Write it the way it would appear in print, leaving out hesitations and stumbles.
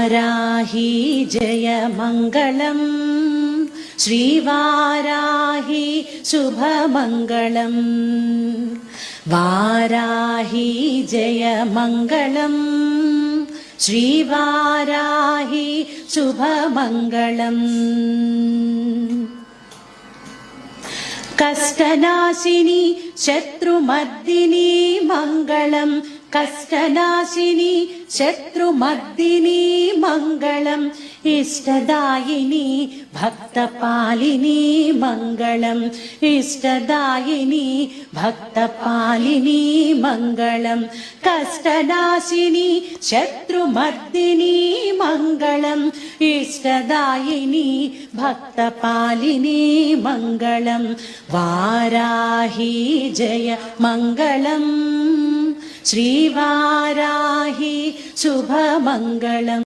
वाराही जय मङ्गलम् श्रीवाराही शुभमङ्गलम् वाराही जय मङ्गलम् श्रीवाराही शुभमङ्गलम् कष्टनाशिनी शत्रुमर्दिनी मङ्गलम् कष्टनाशिनी शत्रुमर्दिनी मङ्गलम् इष्टदायिनी भक्तपालिनी मङ्गलम् इष्टदायिनी भक्तपालिनी मङ्गलम् कष्टनाशिनी शत्रुमर्दिनी मङ्गलम् इष्टदायिनी भक्तपालिनी मङ्गलम् वाराही जय मङ्गलम् श्रीवाराही शुभमङ्गलम्।